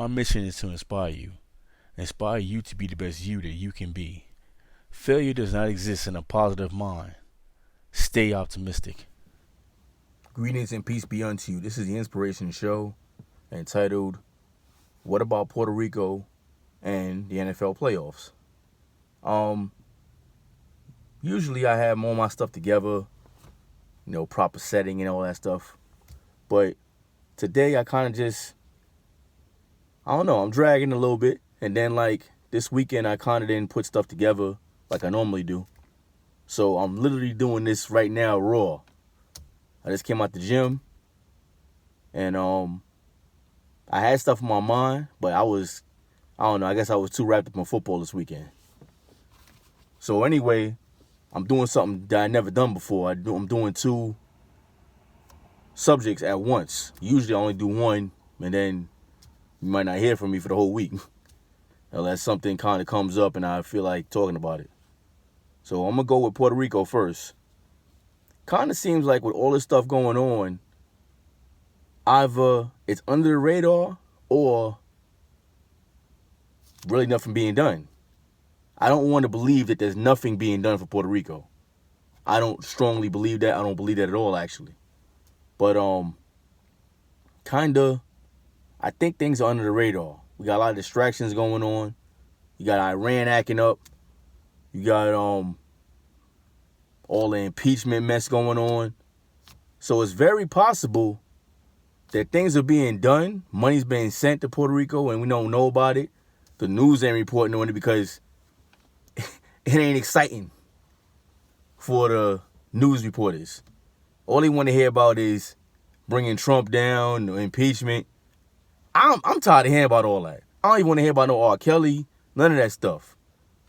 My mission is to inspire you to be the best you that you can be. Failure does not exist in a positive mind. Stay optimistic. Greetings and peace be unto you. This is the Inspiration Show entitled, What About Puerto Rico and the NFL Playoffs? Usually I have all my stuff together, proper setting and all that stuff. But today I kind of just, I'm dragging a little bit. And then this weekend I kind of didn't put stuff together like I normally do. So I'm literally doing this right now raw. I just came out the gym and I had stuff in my mind, but I guess I was too wrapped up in football this weekend. So anyway, I'm doing something that I never done before. I'm doing two subjects at once. Usually I only do one, and then you might not hear from me for the whole week unless something kind of comes up and I feel like talking about it. So I'm going to go with Puerto Rico first. Kind of seems like with all this stuff going on, either it's under the radar or really nothing being done. I don't want to believe that there's nothing being done for Puerto Rico. I don't strongly believe that. I don't believe that at all, actually. But I think things are under the radar. We got a lot of distractions going on. You got Iran acting up. You got all the impeachment mess going on. So it's very possible that things are being done. Money's being sent to Puerto Rico and we don't know about it. The news ain't reporting on it because it ain't exciting for the news reporters. All they want to hear about is bringing Trump down, impeachment. I'm tired of hearing about all that. I don't even want to hear about no R. Kelly, none of that stuff.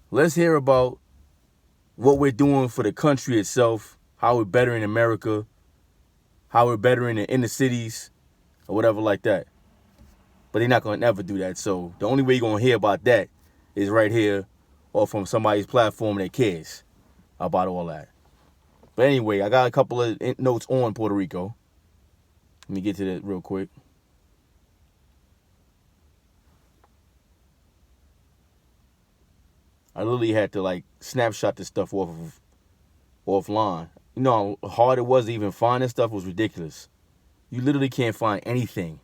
Let's hear about what we're doing for the country itself, how we're bettering America, how we're bettering the inner cities, or whatever like that. But they're not going to ever do that. So the only way you're going to hear about that is right here or from somebody's platform that cares about all that. But anyway, I got a couple of notes on Puerto Rico. Let me get to that real quick. I literally had to snapshot this stuff offline. You know how hard it was to even find this stuff was ridiculous. You literally can't find anything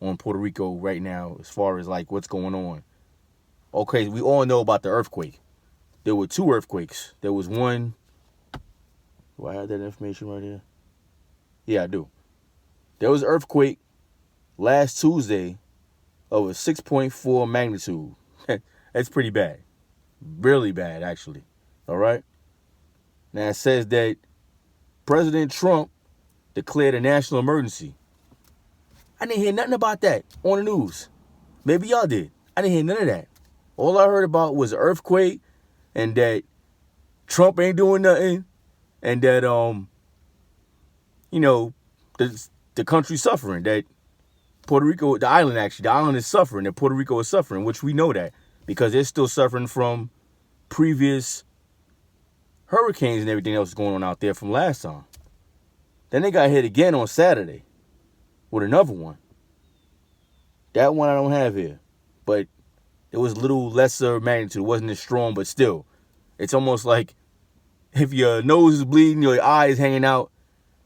on Puerto Rico right now as far as what's going on. Okay, we all know about the earthquake. There were two earthquakes. There was one. Do I have that information right here? Yeah, I do. There was an earthquake last Tuesday of a 6.4 magnitude. That's pretty bad. Really bad, actually. All right? Now, it says that President Trump declared a national emergency. I didn't hear nothing about that on the news. Maybe y'all did. I didn't hear none of that. All I heard about was an earthquake and that Trump ain't doing nothing and that, the country's suffering, that Puerto Rico, the island is suffering, that Puerto Rico is suffering, which we know that because they're still suffering from previous hurricanes and everything else going on out there from last time. Then they got hit again on Saturday with another one. That one I don't have here, but it was a little lesser magnitude. It wasn't as strong, but still, it's almost like if your nose is bleeding, your eye is hanging out,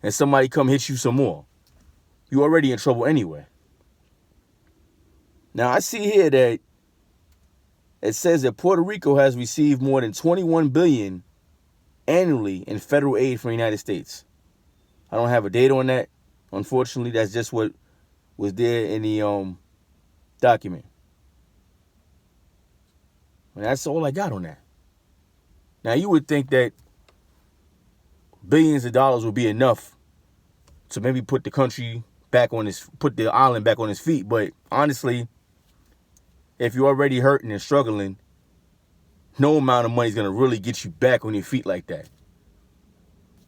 and somebody come hit you some more. You're already in trouble anyway. Now, I see here that it says that Puerto Rico has received more than $21 billion annually in federal aid from the United States. I don't have a date on that. Unfortunately, that's just what was there in the document. And that's all I got on that. Now, you would think that billions of dollars would be enough to maybe put the island back on its feet. But honestly, if you're already hurting and struggling, no amount of money is going to really get you back on your feet like that.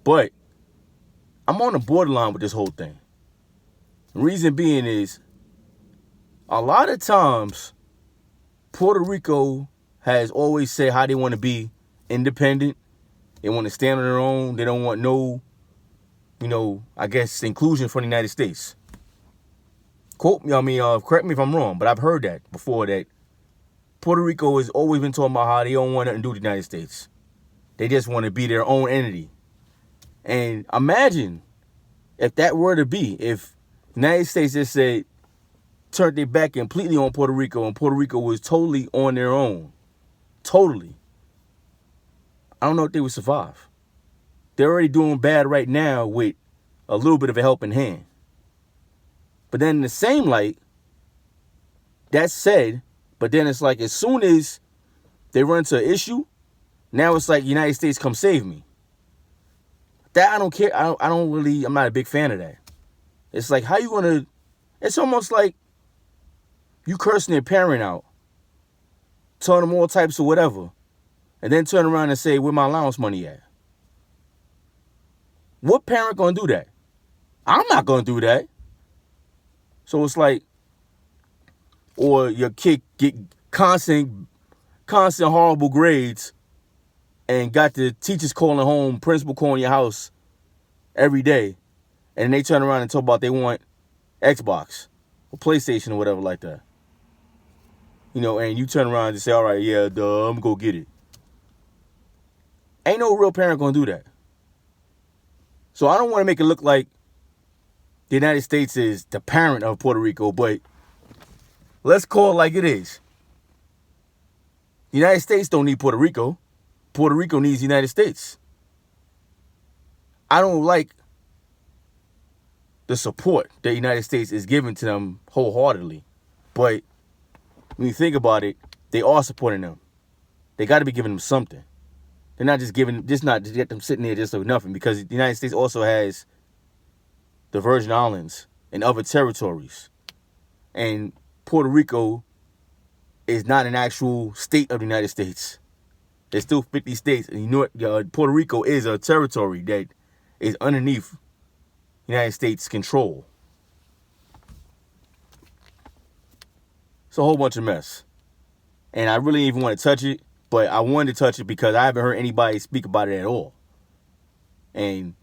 But I'm on the borderline with this whole thing. The reason being is a lot of times Puerto Rico has always said how they want to be independent. They want to stand on their own. They don't want no, inclusion from the United States. correct me if I'm wrong, but I've heard that before, that Puerto Rico has always been talking about how they don't want nothing to do with the United States. They just want to be their own entity. And imagine if that were to be, if the United States just said, turned their back completely on Puerto Rico, and Puerto Rico was totally on their own. Totally. I don't know if they would survive. They're already doing bad right now with a little bit of a helping hand. But then in the same light, that said, but then it's like as soon as they run into an issue, now it's like United States come save me. That I don't care. I'm not a big fan of that. It's like, how you gonna, it's almost like you cursing their parent out, telling them all types of whatever, and then turn around and say, where my allowance money at? What parent gonna do that? I'm not gonna do that. So it's like, or your kid get constant horrible grades and got the teachers calling home, principal calling your house every day, and they turn around and talk about they want Xbox or PlayStation or whatever like that. And you turn around and say, all right, yeah, duh, I'm gonna go get it. Ain't no real parent gonna do that. So I don't want to make it look like the United States is the parent of Puerto Rico, but let's call it like it is. The United States don't need Puerto Rico. Puerto Rico needs the United States. I don't like the support that the United States is giving to them wholeheartedly. But when you think about it, they are supporting them. They got to be giving them something. They're not just not just get them sitting there just for nothing, because the United States also has the Virgin Islands and other territories. And Puerto Rico is not an actual state of the United States. There's still 50 states. And you know what? Puerto Rico is a territory that is underneath United States control. It's a whole bunch of mess. And I really didn't even want to touch it, but I wanted to touch it because I haven't heard anybody speak about it at all. And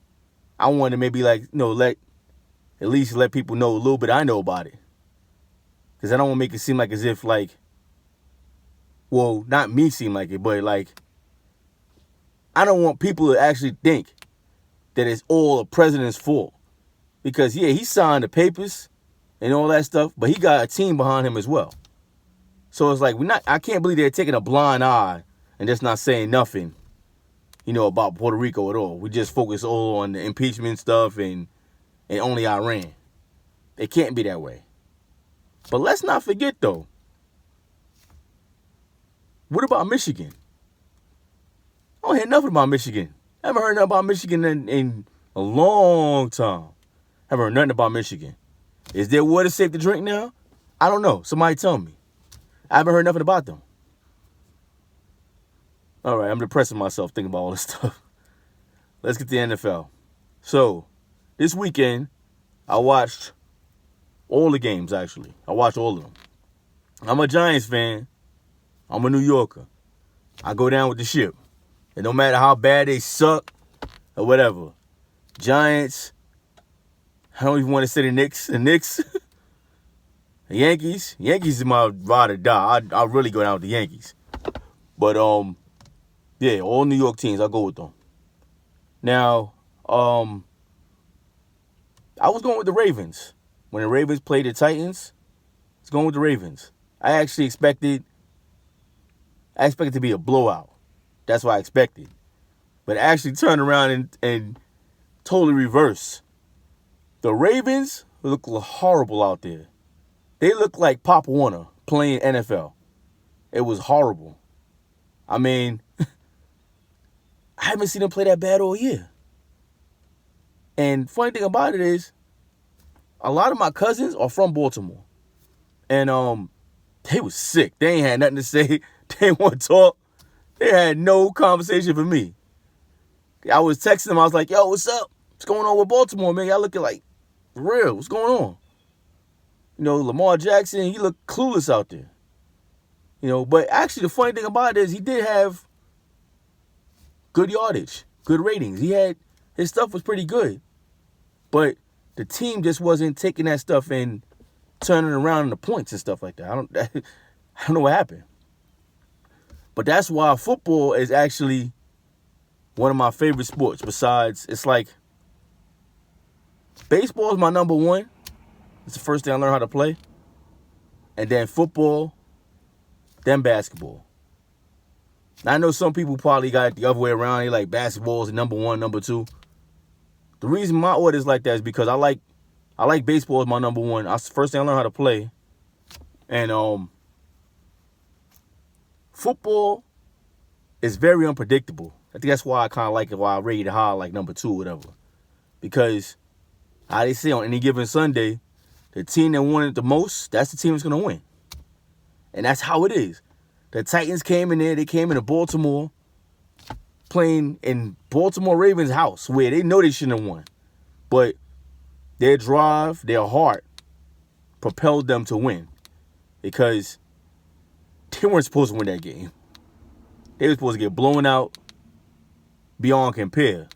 I wanted to maybe at least let people know a little bit I know about it. Because I don't want to make it seem like as if not me seem like it, but I don't want people to actually think that it's all the president's fault. Because, yeah, he signed the papers and all that stuff, but he got a team behind him as well. So it's like, I can't believe they're taking a blind eye and just not saying nothing, about Puerto Rico at all. We just focus all on the impeachment stuff and only Iran. It can't be that way. But let's not forget, though, what about Michigan? I don't hear nothing about Michigan. I haven't heard nothing about Michigan in a long time. I haven't heard nothing about Michigan. Is their water safe to drink now? I don't know. Somebody tell me. I haven't heard nothing about them. All right, I'm depressing myself thinking about all this stuff. Let's get to the NFL. So, this weekend, I watched all the games, actually. I watched all of them. I'm a Giants fan. I'm a New Yorker. I go down with the ship. And no matter how bad they suck or whatever, Giants, I don't even want to say the Knicks. The Knicks, the Yankees. Yankees is my ride or die. I really go down with the Yankees. But, yeah, all New York teams, I go with them. Now, I was going with the Ravens. When the Ravens played the Titans, I was going with the Ravens. I actually expected to be a blowout. That's what I expected. But actually turned around and totally reverse. The Ravens look horrible out there. They look like Pop Warner playing NFL. It was horrible. I mean, I haven't seen them play that bad all year. And funny thing about it is, a lot of my cousins are from Baltimore. And they was sick. They ain't had nothing to say. They didn't want to talk. They had no conversation for me. I was texting them. I was like, yo, what's up? What's going on with Baltimore, man? Y'all looking like, for real, what's going on? Lamar Jackson, he looked clueless out there. But actually the funny thing about it is he did have good yardage, good ratings. His stuff was pretty good. But the team just wasn't taking that stuff and turning around in the points and stuff like that. I don't know what happened. But that's why football is actually one of my favorite sports. Besides, it's like baseball is my number one. It's the first thing I learned how to play. And then football, then basketball. Now, I know some people probably got it the other way around. They like basketball is the number one, number two. The reason my order is like that is because I like baseball as my number one. That's the first thing I learned how to play. And football is very unpredictable. I think that's why I kind of like it, why I rated it high, like number two or whatever. Because how they say on any given Sunday, the team that won it the most, that's the team that's going to win. And that's how it is. The Titans came in there. They came into Baltimore playing in Baltimore Ravens' house where they know they shouldn't have won. But their drive, their heart propelled them to win because they weren't supposed to win that game. They were supposed to get blown out beyond compare.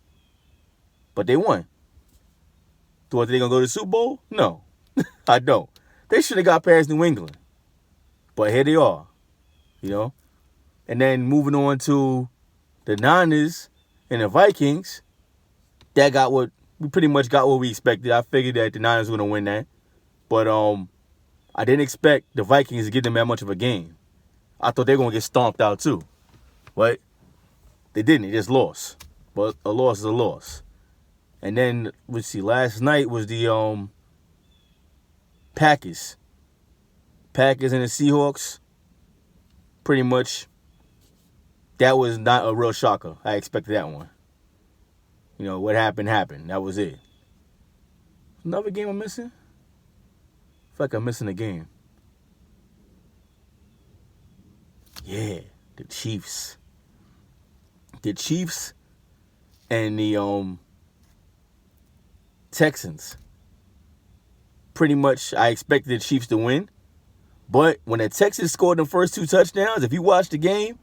But they won. So what, they going to go to the Super Bowl? No, I don't. They should have got past New England. But here they are, you know. And then moving on to the Niners and the Vikings, we pretty much got what we expected. I figured that the Niners were going to win that. But I didn't expect the Vikings to give them that much of a game. I thought they were going to get stomped out too. But they didn't. They just lost. But a loss is a loss. And then, let's see, last night was the Packers. Packers and the Seahawks. Pretty much, that was not a real shocker. I expected that one. You know, what happened, happened. That was it. Another game I'm missing? I feel like I'm missing a game. Yeah, the Chiefs. The Chiefs and the Texans. Pretty much, I expected the Chiefs to win. But when the Texans scored the first two touchdowns, if you watched the game,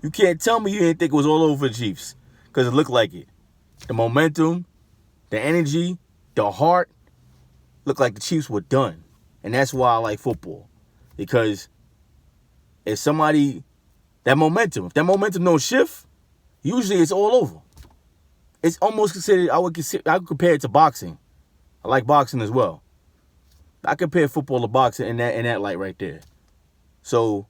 you can't tell me you didn't think it was all over for the Chiefs. Because it looked like it. The momentum, the energy, the heart, looked like the Chiefs were done. And that's why I like football. Because if that momentum don't shift, usually it's all over. It's almost considered, I would compare it to boxing. I like boxing as well. I compare football to boxing in that light right there. So,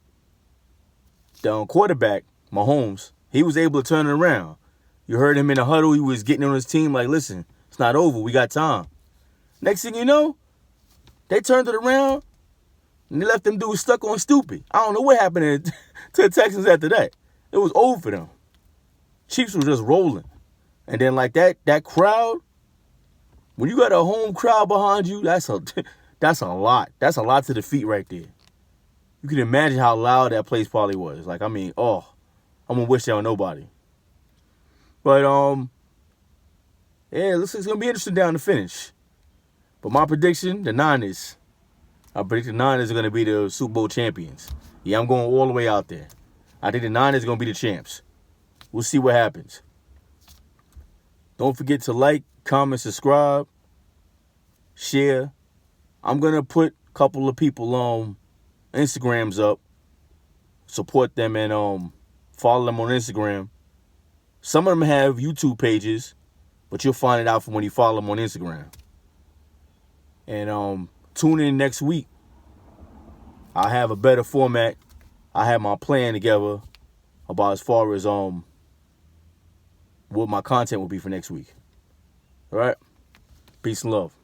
the quarterback, Mahomes, he was able to turn it around. You heard him in the huddle. He was getting on his team like, listen, it's not over. We got time. Next thing you know, they turned it around and they left them dudes stuck on stupid. I don't know what happened to the Texans after that. It was over for them. Chiefs was just rolling. And then like that crowd, when you got a home crowd behind you, that's a lot. That's a lot to defeat right there. You can imagine how loud that place probably was. Like, I mean, I'm going to wish that on nobody. But, yeah, it's going to be interesting down the finish. But my prediction, the Niners. I predict the Niners are going to be the Super Bowl champions. Yeah, I'm going all the way out there. I think the Niners are going to be the champs. We'll see what happens. Don't forget to like, comment, subscribe, share. I'm going to put a couple of people Instagrams up. Support them and follow them on Instagram. Some of them have YouTube pages, but you'll find it out from when you follow them on Instagram. And tune in next week. I'll have a better format. I have my plan together about as far as what my content will be for next week. All right? Peace and love.